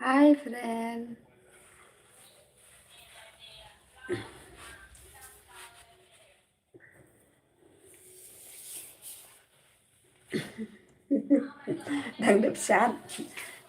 Hi friend. Đang đập sát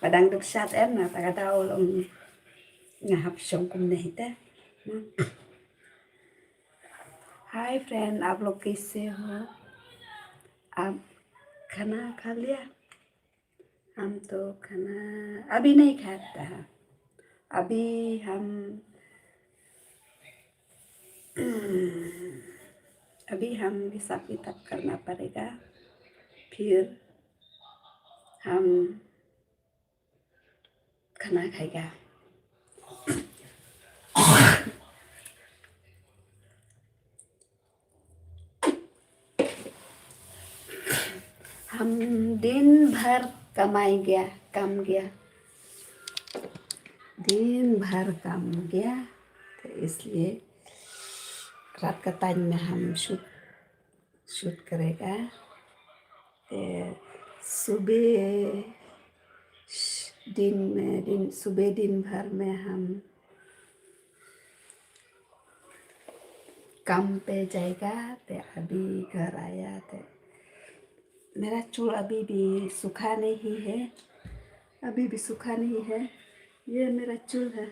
và đang đập sát em là ta tao lòng nhà học sống cùng này ta. Hi friend, आप लोग कैसे हो? आप खाना खा लिया? हम तो खाना अभी नहीं खाता है। अभी हम अभी हम हिसाब किताब करना पड़ेगा। फिर हम खाना खाएगा। हम दिन भर कमाई गया, काम गया, दिन भर काम गया, तो इसलिए रात का टाइम में हम शूट करेगा। तो सुबह दिन भर में हम काम पे जाएगा। तो अभी घर आया तो मेरा चूल अभी भी सूखा नहीं है, अभी भी सूखा नहीं है। ये मेरा चूल है।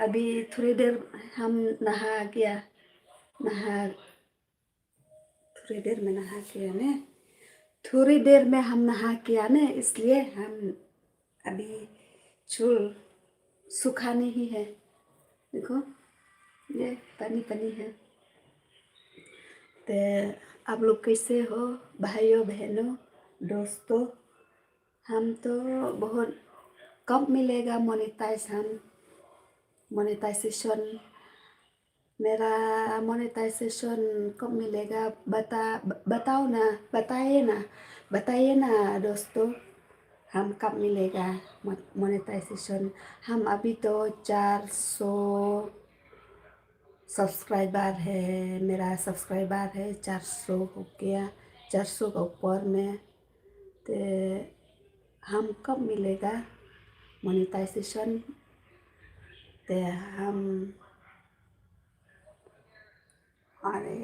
अभी थोड़ी देर हम नहा गया, थोड़ी देर में नहा के आने, थोड़ी देर में हम नहा के आने, इसलिए हम अभी चूल सूखा नहीं है। देखो ये पानी पानी है। तो आप लोग कैसे हो भाइयों बहनों दोस्तों? हम तो बहुत कब मिलेगा मोनेटाइजेशन, मेरा मोनेटाइजेशन कब मिलेगा? बताओ ना, बताइए ना दोस्तों, हम कब मिलेगा मोनेटाइजेशन? हम अभी तो 400 सब्सक्राइबर है, मेरा सब्सक्राइबर है 400 हो गया, 400 का ऊपर में। तो हम कब मिलेगा मोनेटाइजेशन? तो हम अरे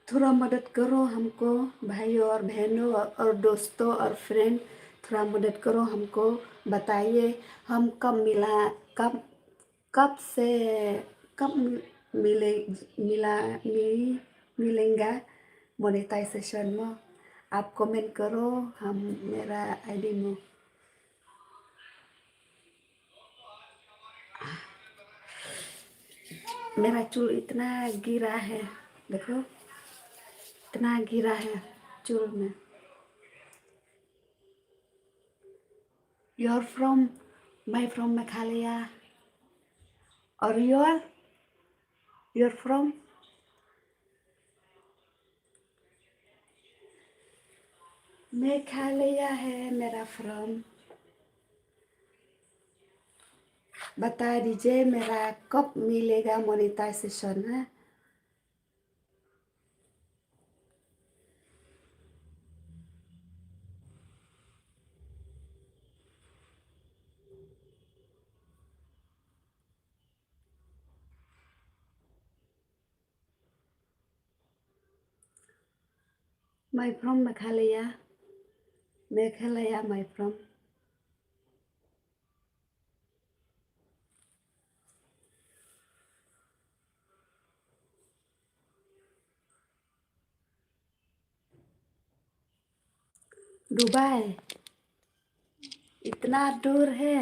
थोड़ा मदद करो हमको भाइयों और बहनों और दोस्तों और फ्रेंड, थोड़ा मदद करो हमको। बताइए हम कब कब से कब मिले मिला मिली मिलेंगे मोनेटाइजेशन में? आप कमेंट करो। हम मेरा आईडी में मेरा चूल इतना गिरा है, देखो इतना गिरा है चूल में। You're from Meghalaya, or you're from Meghalaya है मेरा फ्रॉम। बता दीजिए मेरा कब मिलेगा मोनेटाइजेशन है? मैं फ्रॉम मेघालय, मैं फ्रॉम दुबई। इतना दूर है?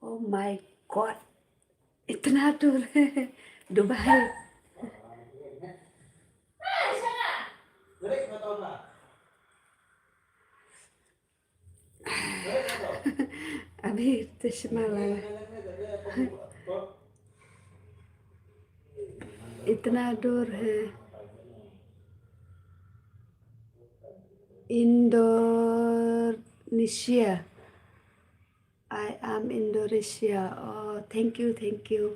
ओ माय गॉड, इतना दूर है दुबई। अभी चश्मा लगा, इतना दूर है। Indonesia, I am Indonesia. oh thank you.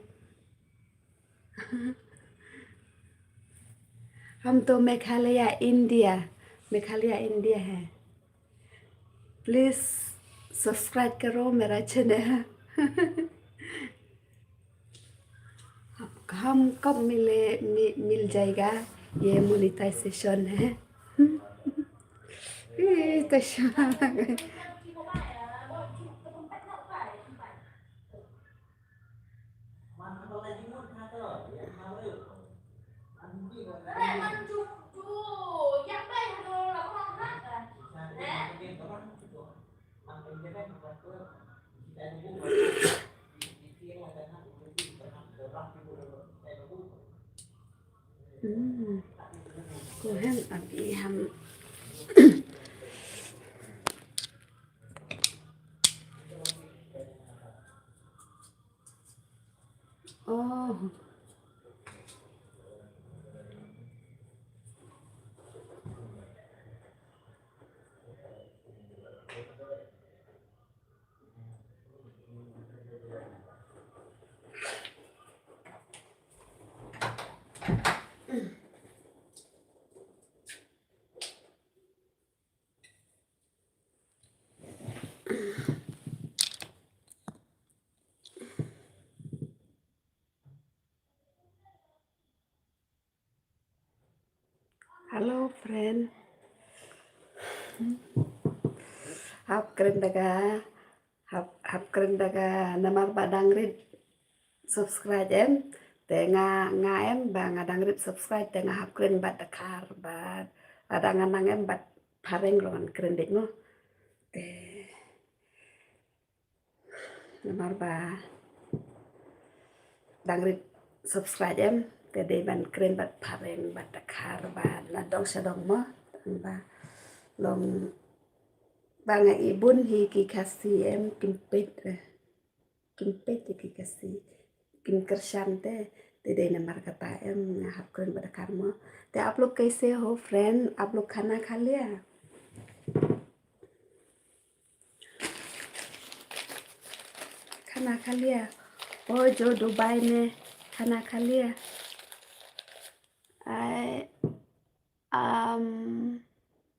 हम तो मेघालय इंडिया, मेघालय इंडिया है। प्लीज़ सब्सक्राइब करो मेरा चैनल। हम कब मिल जाएगा ये मोनेटाइजेशन है। तो cô hem अभी हम oh hello friend, hap keren daga namar badang rit subscribe em te nga em ba nga dang rit subscribe te nga hap keren bat dakar ba ada nganang em bat pareng rongan keren dik no te namar ba dang rit subscribe em te de ban keren bat pareng bat dakar ba na dong sadong mo ba long ba nga ibun hi ki kasi em kimpit thì cái gì kinh kershante thì đây là mar kata em học keren pada karma thì आप लोग कैसे हो friend, आप लोग खाना खा लिया? खाना खा लिया? और जो दुबई में खाना खा लिया? I am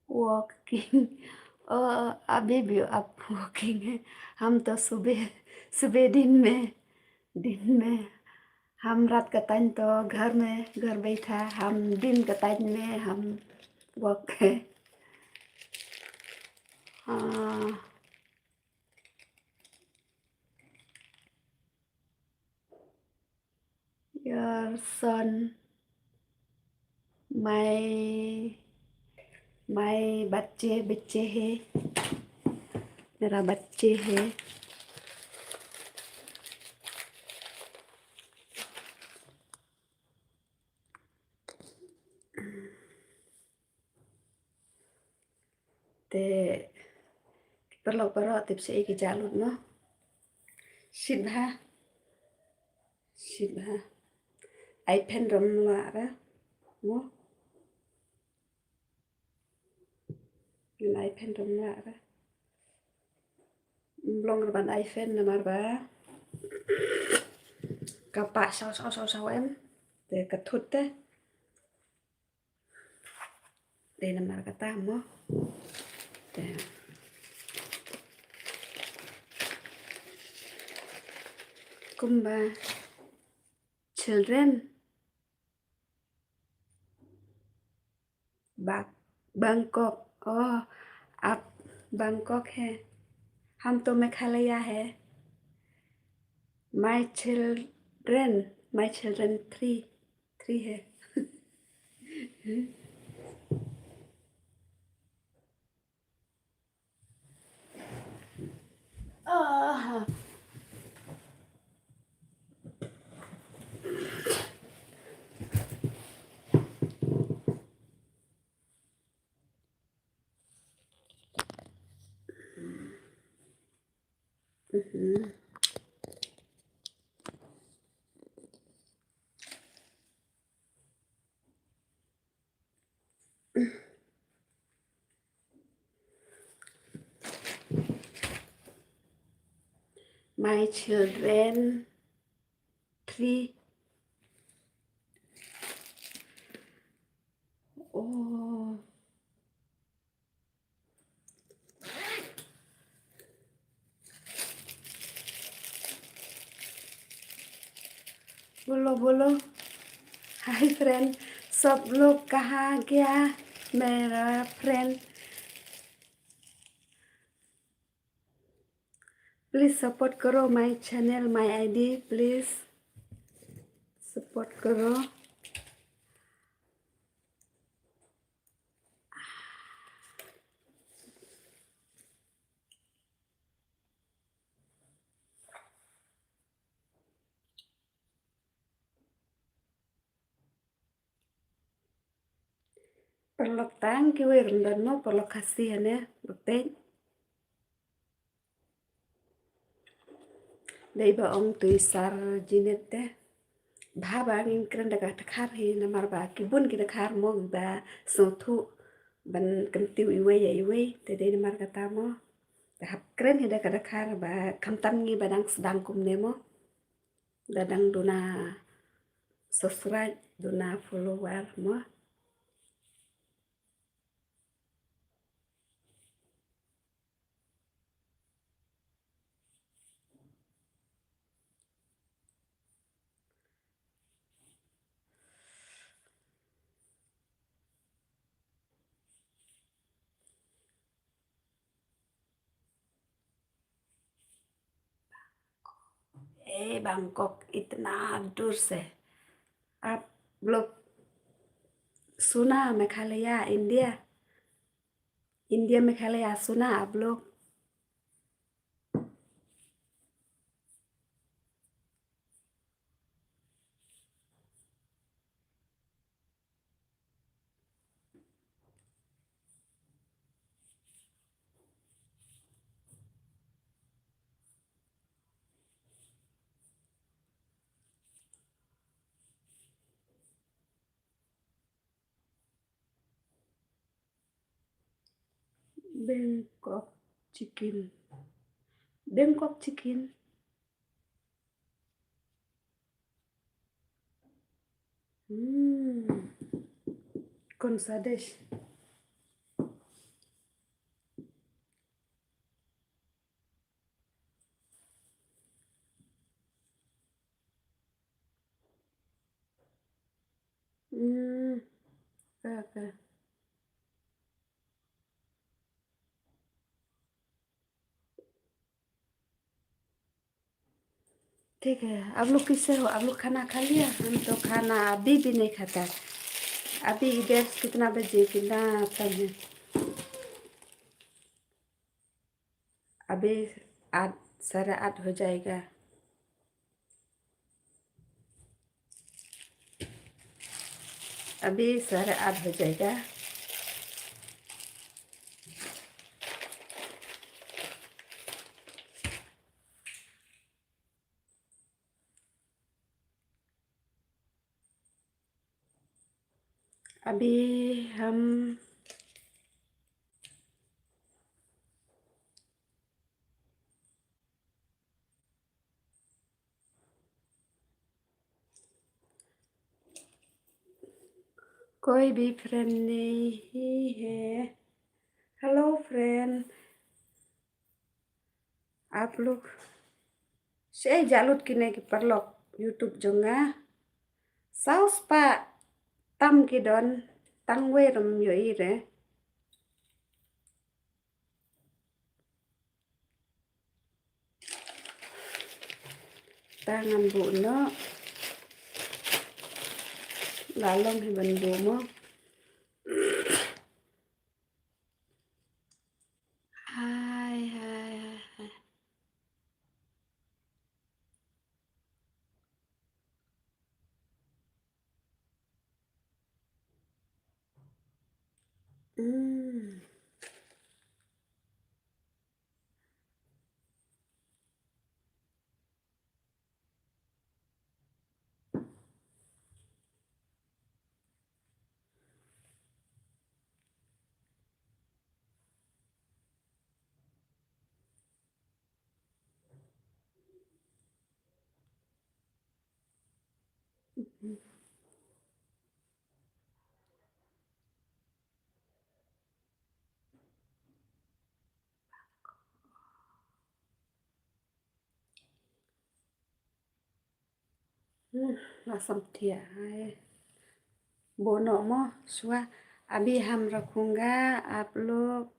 working। अभी भी आप वर्किंग है? हम तो सुबह सुबह दिन में हम रात का टाइम तो घर बैठा, हम दिन का टाइम में हम वर्क है। Your son, my बच्चे है, मेरा बच्चे है। ते perlu tipsi iki jalur no Shibha ai pen rom la mo ai pen rom la blong ban ai fen na marba kapak sao em te katut te de na mar kata mo te kumba children Bangkok। आप Bangkok है, हम तो मेघालय है। my children three है। My children three। बोलो। Hi friend, सब लोग कहाँ गया मेरा फ्रेंड? प्लीज सपोर्ट करो my channel, my ID, please support करो। Perlu tangki we rendano perlu kasihan ya, betul. Dai ba ông tùy sar jinete. Bhaba ngin kren daga takhar hi namar ba kibun ki takhar mo ba sotu ban kantiu iwe ya iwe te dai namar kata mo. Tahap kren hi daga takhar ba kamtam ngi badang sedang kum nemo. Dadang duna subscribe duna follower mo. Bangkok इतना दूर से आप लोग सुना Meghalaya India, India Meghalaya सुना आप लोग? Bangkok chicken, Bangkok chicken. कौन सा डिश? ओके, ठीक है। आप लोग किससे हो? आप लोग खाना खा लिया? हम तो खाना अभी भी नहीं खाता। अभी इधर कितना बजे, कितना टाइम है? अभी 8, 8:30 हो जाएगा। अभी 8:30 हो जाएगा। अभी हम कोई भी फ्रेंड नहीं है। हेलो फ्रेंड, आप लोग saya jalut kini ki perlok YouTube jonga saus pa tam ki don tang we rom yo ire tangan bu no lalong hi ban bu mo. Hai hai hai. Assam थिया है बोनो मो सुआ। अभी हम रखूँगा, आप लोग